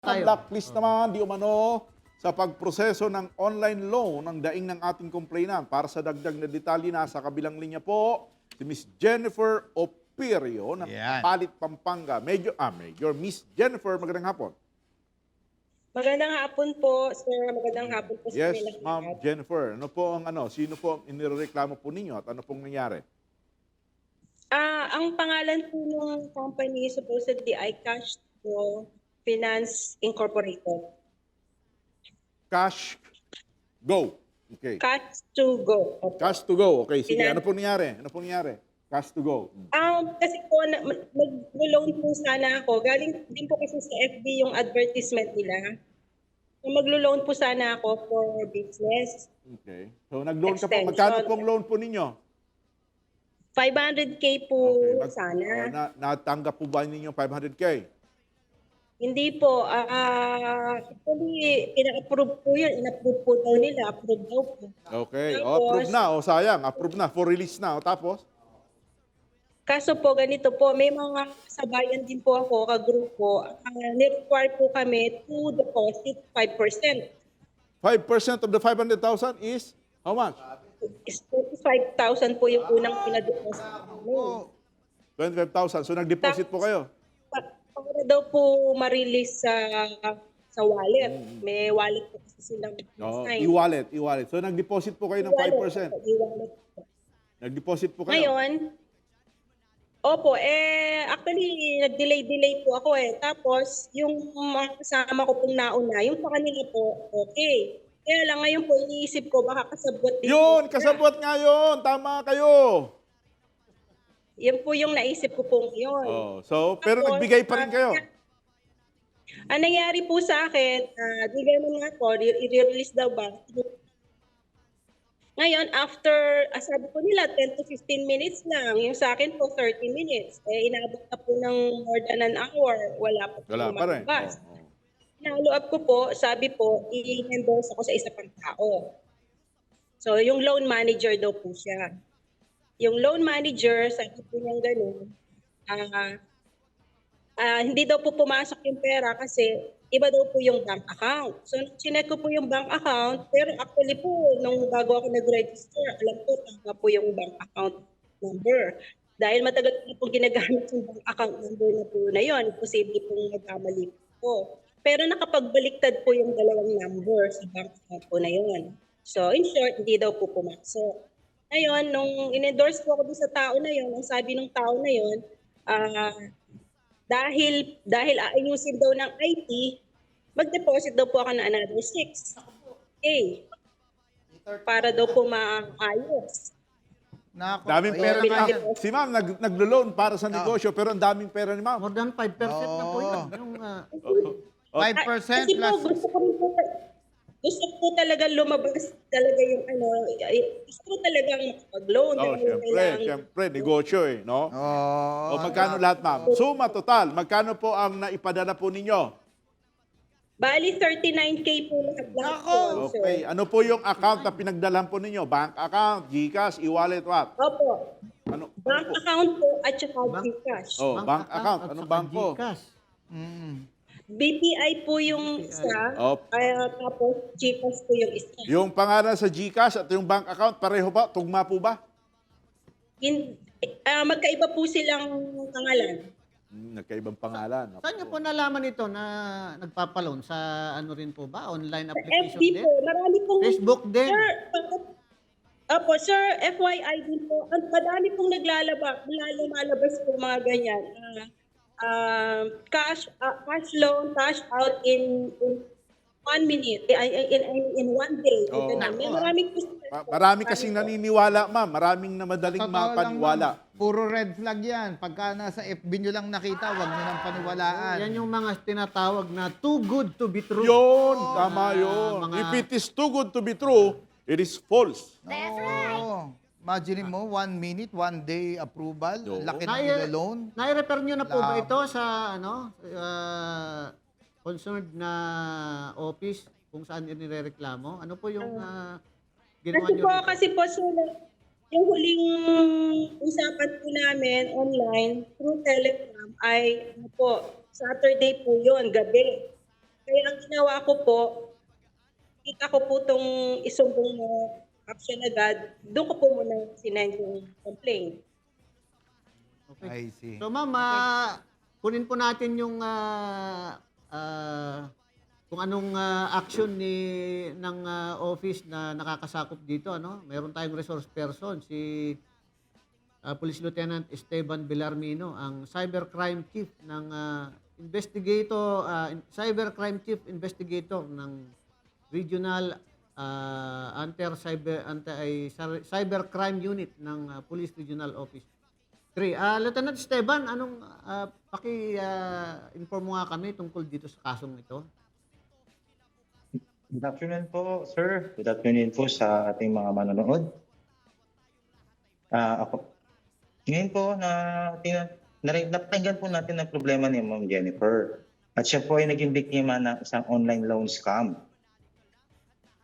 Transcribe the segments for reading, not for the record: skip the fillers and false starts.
tayo. Blacklist naman, di umano, sa pagproseso ng online loan ang daing ng ating complainant. Para sa dagdag na detalye, nasa kabilang linya po si Miss Jennifer Opirio ng Yan. Palit, Pampanga. Major Miss Jennifer, magandang hapon. Magandang hapon po, sir. Magandang hapon po sa Yes, kanilang Ma'am lahat. Jennifer. Sino po ang inireklamo po ninyo at ano pong nangyari? Ang pangalan po ng company supposedly ay Cash to Finance Incorporated. Cash Go. Okay. Cash to Go. Opo. Cash to go. Okay, sige. Finan- Ano po nangyari? Cash to go. Kasi po, mag-loan po sana ako. Galing din po kasi sa FB yung advertisement nila. So, maglo-loan po sana ako for business. Okay. So, nag-loan ka po. Extension. Magkano pong loan po ninyo? 500K po Okay. sana. Natanggap po ba ninyo 500K? Hindi po. Actually, ina-approve po yun. In-approve po daw nila. Approve daw po. Okay. Tapos- Approve na. Sayang. Approve na. For release na. Tapos? Kaso po, ganito po, may mga kasabayan din po ako, kagrupo. Ni-require po kami to deposit 5%. 5% of the 500,000 is how much? Is 25,000 po yung unang pinadeposit namin. 25,000. So, nag-deposit po kayo? Para daw po ma-release sa wallet. May wallet po kasi silang No. assign. E-wallet. So, nag-deposit po kayo ng 5%. E-wallet po. Nag-deposit po kayo? Ngayon, opo, actually, nag-delay po ako eh. Tapos, yung mga kasama ko pong nauna, yung sa kanila po, okay. Kaya lang ngayon po, iniisip ko, baka kasabot din. Yun! po. Kasabot nga yun! Tama kayo! Yan po yung naisip ko pong yun. Oh, so, pero Tapos, nagbigay pa rin kayo? Ang nangyari po sa akin, di ganun nga po, i-release daw ba? Ngayon, after, sabi po nila, 10 to 15 minutes lang. Yung sa akin po, 30 minutes. Inabot na po ng more than an hour. Wala pa po Wala pa rin. lumabas. Oh. Follow up ko po, sabi po, i-endorse ako sa isa pang tao. So, yung loan manager daw po siya. Yung loan manager, sabi po niyang gano'n, hindi daw po pumasok yung pera kasi iba daw po yung bank account. So, chinek ko po yung bank account, pero actually po, nung bago ako nag-register, alam ko, tama po yung bank account number. Dahil matagal ko po ginagamit yung bank account number na po na yun, posible pong magkamali po. Pero nakapagbaliktad po yung dalawang number sa bank account po na yun. So, in short, hindi daw po pumasok. Ngayon, nung in-endorse ko ako sa tao na yun, ang sabi ng tao na yun, dahil aayusin daw ng IT, mag-deposit daw po ako ng another 6K para daw po maayos. Nako, Daming ayan pera nga na. yan. Si ma'am, naglo-loan para sa negosyo, pero ang daming pera ni ma'am. More than 5% na po yun. Oo. Yung, 5% Kasi po, plus. gusto ko talaga lumabas talaga yung gusto ko talagang makapag-loan. Oh, dahil kailangan- syempre, negosyo eh, no? Oh, O magkano lahat, ma'am? Suma total, magkano po ang naipadala po ninyo? Bali, 39K po lahat Nako! po, sir. Okay, ano po yung account na pinagdalhan po ninyo? Bank account, GCash, e-wallet, what? Opo. Ano? Bank account po at saka Gcash. Oh, bank account. at Anong saka bangko? GCash. BPI po yung isa, Opo. tapos Gcash po yung isa. Yung pangalan sa GCash at yung bank account, pareho ba? Tugma po ba? Magkaiba po silang pangalan. Nagkaibang pangalan. Saan niyo po nalaman ito na nagpapaloan? Sa ano rin po ba? Online Sa application FB din? po, marami pong... Facebook din? Sir, opo, sir, FYI din po, madami pong lumalabas po mga ganyan. Cash loan, cash out in 1 minute, in 1 day. Oo. Ganun. May maraming Marami kasing naniniwala, ma'am. Maraming na madaling Totoo lang, mapaniwala. ma'am. Puro red flag yan. Pagka nasa FB nyo lang nakita, wag nyo nang paniwalaan. Yan yung mga tinatawag na too good to be true. Yun, tama yun. mga- If it is too good to be true, it is false. Oo. Imagine mo, 1 minute, 1 day approval. Oo. Laki ng loan. Nai-refer nyo na po ba Labo. ito sa concerned na office kung saan inireklamo? Ano po yung ginawa Kasi nyo po, rito? kasi po, sir, yung huling usapan po namin online through Telegram ay ano po, Saturday po yun, gabi. Kaya ang ginawa ko po, kita ko po itong isumbong mo action agad, doon ko po muna sinend yung complaint. Okay. I see. So ma'am, kunin po natin yung kung anong action ng office na nakakasakop dito, ano? Meron tayong resource person si Police Lieutenant Esteban Belarmino, ang cybercrime chief ng cybercrime chief investigator ng Regional Cybercrime Unit ng Police Regional Office 3. Lieutenant Esteban, anong inform mo nga kami tungkol dito sa kasong ito? Good afternoon po, sir. Good afternoon po sa ating mga manonood. Ngayon po, napakinggan po natin ang problema ni Ma'am Jennifer. At siya po ay naging biktima ng isang online loan scam.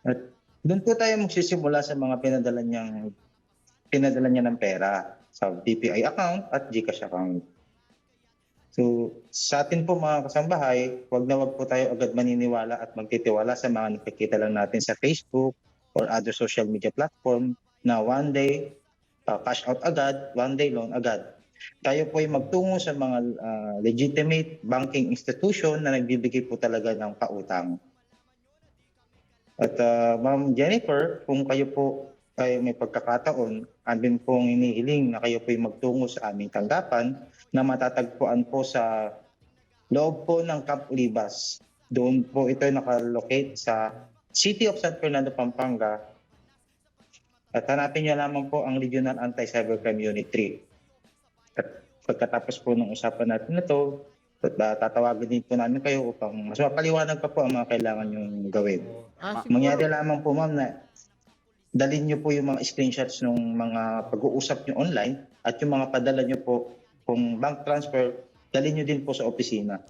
At doon po tayo magsisimula sa mga pinadala niya ng pera sa BPI account at GCash account. So, sa atin po mga kasambahay, wag po tayo agad maniniwala at magtitiwala sa mga nakikita lang natin sa Facebook or other social media platform na one day cash out agad, one day loan agad. Tayo po ay magtungo sa mga legitimate banking institution na nagbibigay po talaga ng pautang. At Ma'am Jennifer, kung kayo po ay may pagkakataon, amin pong hinihiling na kayo po ay magtungo sa aming tanggapan na matatagpuan po sa loob po ng Camp Olivas. Doon po ito nakalocate sa City of San Fernando, Pampanga. At hanapin niyo lamang po ang Regional Anti-Cybercrime Unit 3. At pagkatapos po ng usapan natin na ito, tatawagin din po namin kayo upang mas mapaliwanag pa po ang mga kailangan niyong gawin. Siguro. Mangyari lamang po, ma'am, na dalhin niyo po yung mga screenshots ng mga pag-uusap niyo online at yung mga padala niyo po kung bank transfer, dalhin niyo din po sa opisina.